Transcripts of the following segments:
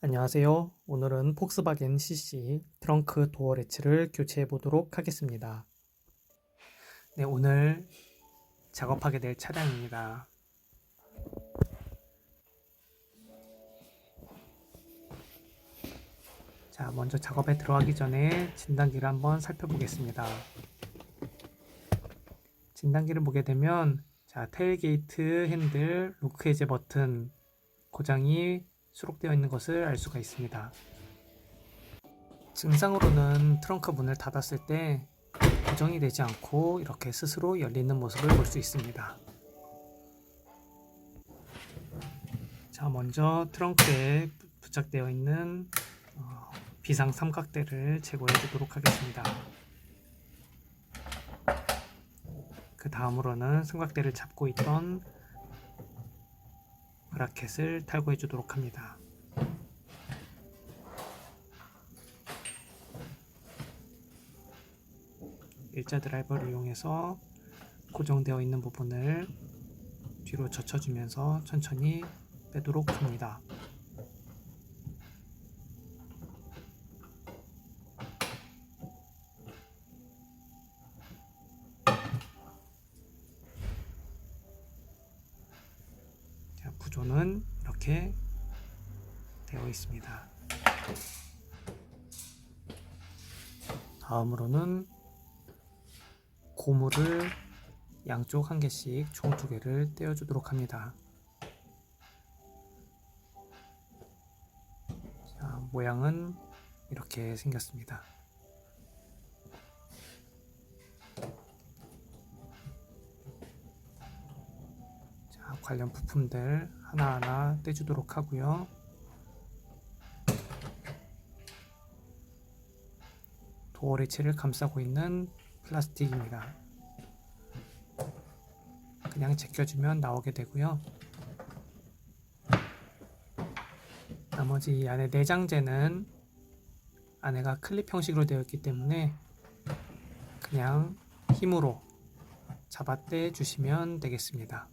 안녕하세요. 오늘은 폭스바겐 CC 트렁크 도어 레츠를 교체해 보도록 하겠습니다. 네, 오늘 작업하게 될 차량입니다. 자, 먼저 작업에 들어가기 전에 진단기를 한번 살펴보겠습니다. 진단기를 보게 되면 테일게이트 핸들, 로크 해제 버튼 고장이 수록되어 있는 것을 알 수가 있습니다. 증상으로는 트렁크 문을 닫았을 때 고정이 되지 않고 이렇게 스스로 열리는 모습을 볼 수 있습니다. 자, 먼저 트렁크에 부착되어 있는 비상 삼각대를 제거해 주도록 하겠습니다. 그 다음으로는 삼각대를 잡고 있던 브라켓을 탈거해 주도록 합니다. 일자 드라이버를 이용해서 고정되어 있는 부분을 뒤로 젖혀주면서 천천히 빼도록 합니다. 자, 구조는 이렇게 되어 있습니다. 다음으로는 고무를 양쪽 한 개씩 총 2개를 떼어 주도록 합니다. 자, 모양은 이렇게 생겼습니다. 자, 관련 부품들 하나하나 떼주도록 하고요. 도어 레치를 감싸고 있는 플라스틱입니다. 그냥 제껴주면 나오게 되고요. 나머지 이 안에 내장재는 안에가 클립 형식으로 되어 있기 때문에 그냥 힘으로 잡아떼 주시면 되겠습니다.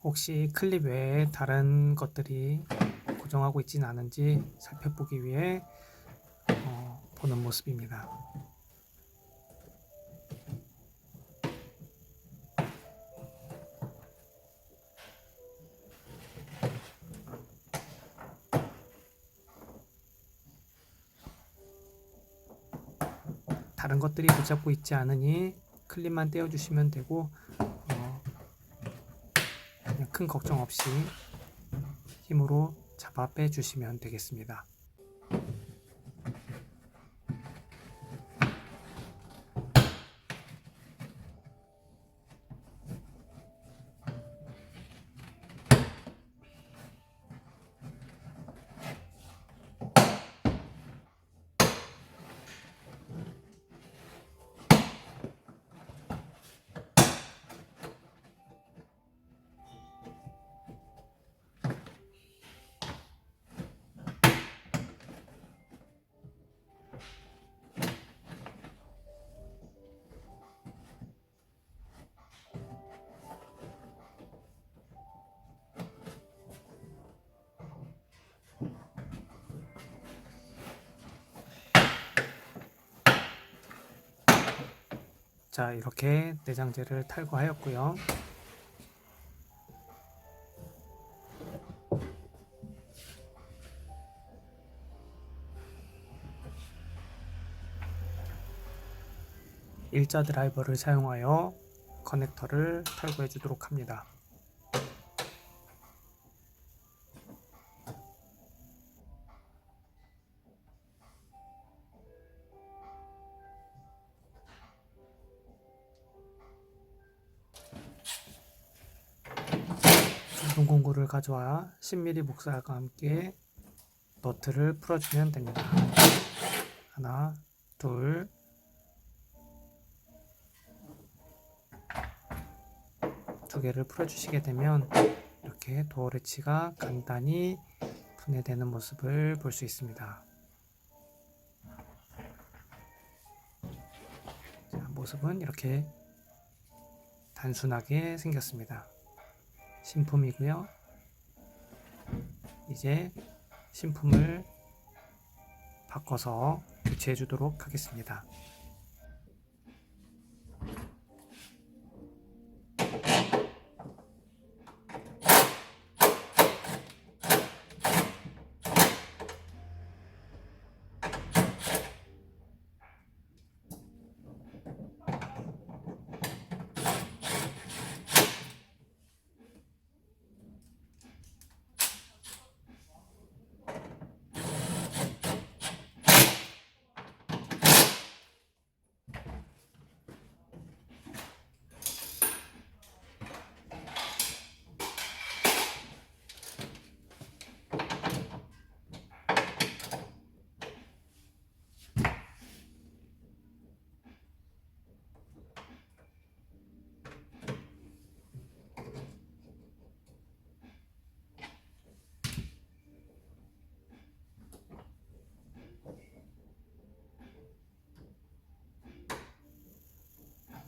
혹시 클립 외에 다른 것들이 고정하고 있지는 않은지 살펴보기 위해 보는 모습입니다. 다른 것들이 붙잡고 있지 않으니 클립만 떼어주시면 되고 그냥 큰 걱정 없이 힘으로 잡아 빼주시면 되겠습니다. 자, 이렇게 내장재를 탈거하였고요. 일자 드라이버를 사용하여 커넥터를 탈거해 주도록 합니다. 전동 공구를 가져와 10mm 목살과 함께 너트를 풀어주면 됩니다. 하나, 둘, 두 개를 풀어주시게 되면 이렇게 도어 레치가 간단히 분해되는 모습을 볼 수 있습니다. 모습은 이렇게 단순하게 생겼습니다. 신품이고요. 이제 신품을 바꿔서 교체해 주도록 하겠습니다.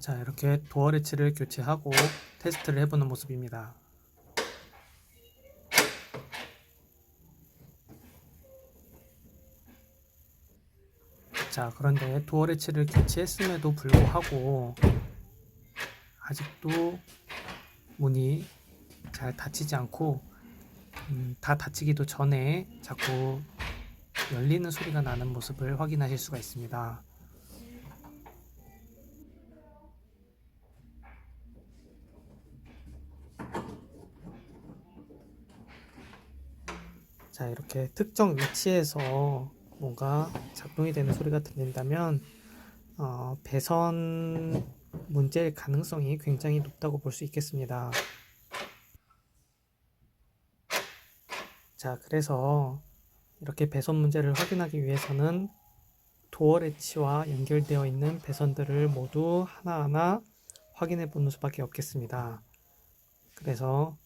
자, 이렇게 도어 레치를 교체하고 테스트를 해보는 모습입니다. 자, 그런데 도어 레치를 교체했음에도 불구하고 아직도 문이 잘 닫히지 않고 다 닫히기도 전에 자꾸 열리는 소리가 나는 모습을 확인하실 수가 있습니다. 자, 이렇게 특정 위치에서 뭔가 작동이 되는 소리가 들린다면 배선 문제일 가능성이 굉장히 높다고 볼 수 있겠습니다. 자, 그래서 이렇게 배선 문제를 확인하기 위해서는 도어 레치와 연결되어 있는 배선들을 모두 하나하나 확인해 보는 수밖에 없겠습니다. 그래서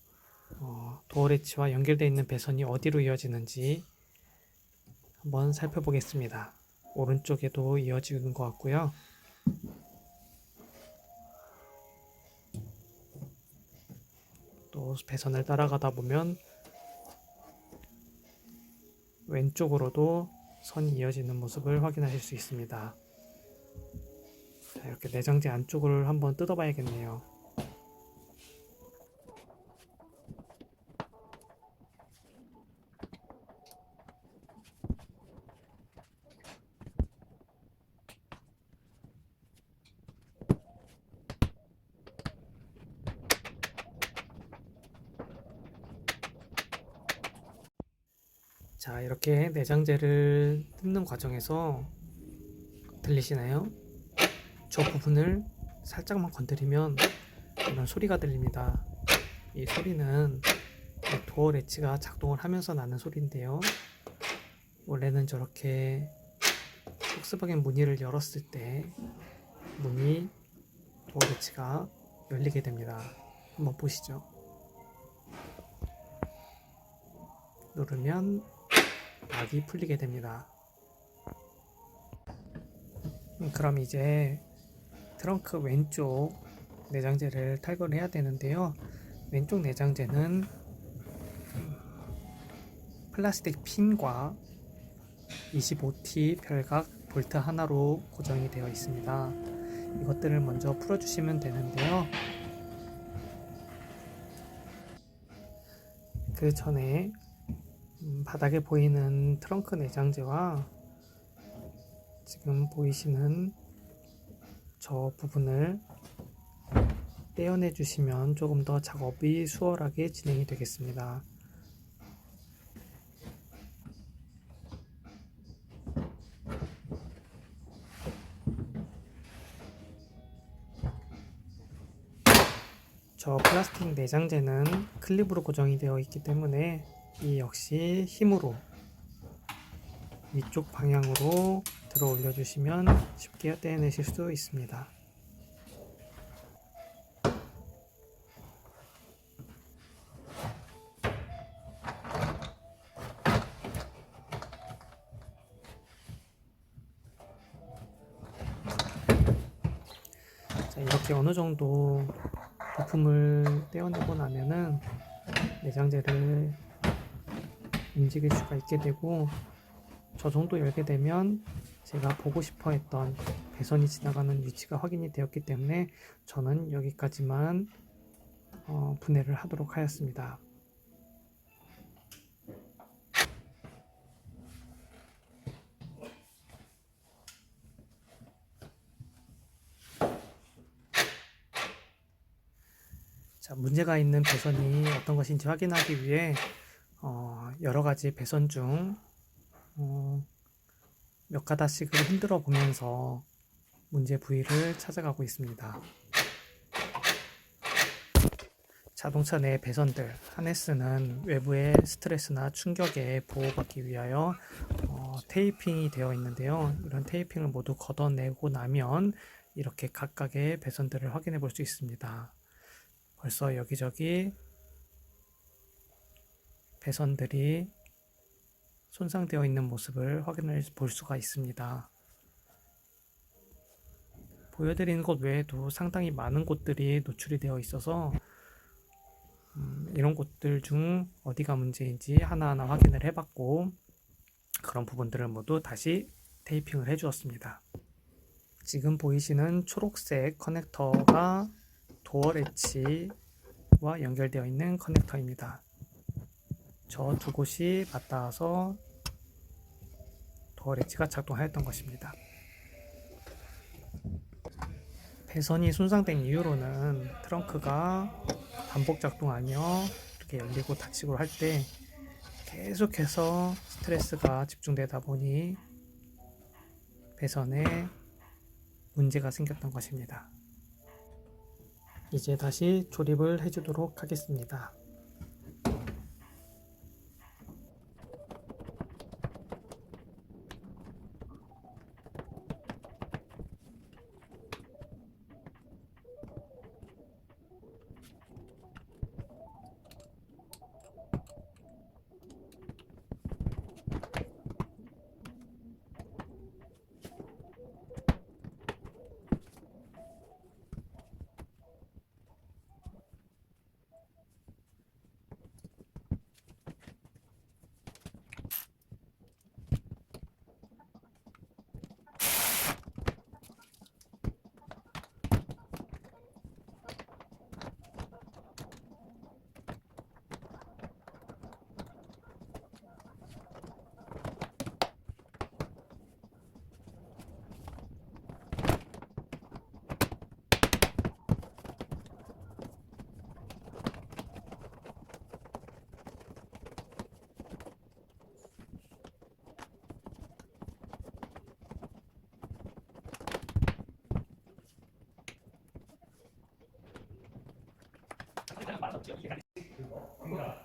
도어 레치와 연결되어 있는 배선이 어디로 이어지는지 한번 살펴보겠습니다. 오른쪽에도 이어지는 것 같고요. 또 배선을 따라가다 보면 왼쪽으로도 선이 이어지는 모습을 확인하실 수 있습니다. 자, 이렇게 내장재 안쪽을 한번 뜯어봐야겠네요. 자, 이렇게 내장재를 뜯는 과정에서 들리시나요? 저 부분을 살짝만 건드리면 이런 소리가 들립니다. 이 소리는 도어 레치가 작동을 하면서 나는 소리인데요. 원래는 저렇게 폭스바겐 무늬를 열었을 때 문이 도어 레치가 열리게 됩니다. 한번 보시죠. 누르면 락이 풀리게 됩니다. 그럼 이제 트렁크 왼쪽 내장재를 탈거를 해야 되는데요. 왼쪽 내장재는 플라스틱 핀과 25T 별각 볼트 하나로 고정이 되어 있습니다. 이것들을 먼저 풀어주시면 되는데요. 그 전에 바닥에 보이는 트렁크 내장재와 지금 보이시는 저 부분을 떼어내 주시면 조금 더 작업이 수월하게 진행이 되겠습니다. 저 플라스틱 내장재는 클립으로 고정이 되어 있기 때문에 이 역시 힘으로 위쪽 방향으로 들어 올려 주시면 쉽게 떼어내실 수 있습니다. 자, 이렇게 어느 정도 부품을 떼어내고 나면은 내장재를 움직일 수가 있게 되고, 저 정도 열게 되면 제가 보고 싶어 했던 배선이 지나가는 위치가 확인이 되었기 때문에 저는 여기까지만 분해를 하도록 하였습니다. 자, 문제가 있는 배선이 어떤 것인지 확인하기 위해 여러 가지 배선 중 몇 가닥씩을 흔들어 보면서 문제 부위를 찾아가고 있습니다. 자동차 내 배선들, 하네스는 외부의 스트레스나 충격에 보호받기 위하여 테이핑이 되어 있는데요. 이런 테이핑을 모두 걷어내고 나면 이렇게 각각의 배선들을 확인해 볼 수 있습니다. 벌써 여기저기 배선들이 손상되어 있는 모습을 확인해 볼 수가 있습니다. 보여드리는 곳 외에도 상당히 많은 곳들이 노출이 되어 있어서 이런 곳들 중 어디가 문제인지 하나하나 확인을 해봤고, 그런 부분들을 모두 다시 테이핑을 해 주었습니다. 지금 보이시는 초록색 커넥터가 도어 래치와 연결되어 있는 커넥터입니다. 저 두 곳이 맞닿아서 도어 래치가 작동하였던 것입니다. 배선이 손상된 이유로는 트렁크가 반복 작동하며 이렇게 열리고 닫히고 할 때 계속해서 스트레스가 집중되다 보니 배선에 문제가 생겼던 것입니다. 이제 다시 조립을 해주도록 하겠습니다.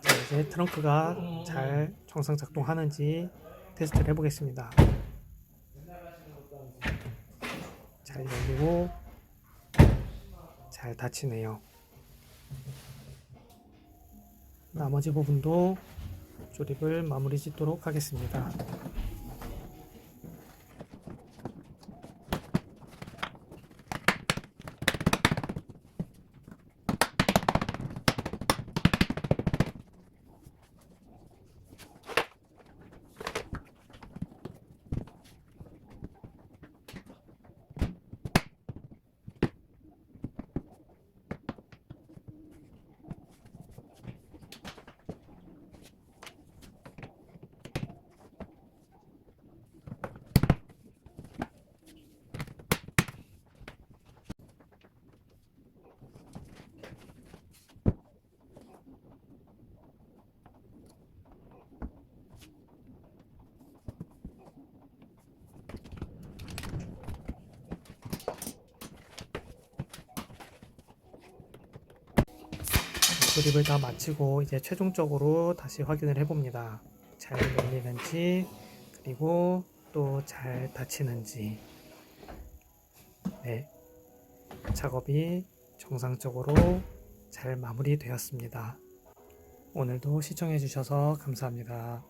자, 이제 트렁크가 잘 정상 작동하는지 테스트를 해보겠습니다. 잘 열리고 잘 닫히네요. 나머지 부분도 조립을 마무리 짓도록 하겠습니다. 조립을 다 마치고 이제 최종적으로 다시 확인을 해봅니다. 잘 열리는지, 그리고 또 잘 닫히는지. 네, 작업이 정상적으로 잘 마무리되었습니다. 오늘도 시청해 주셔서 감사합니다.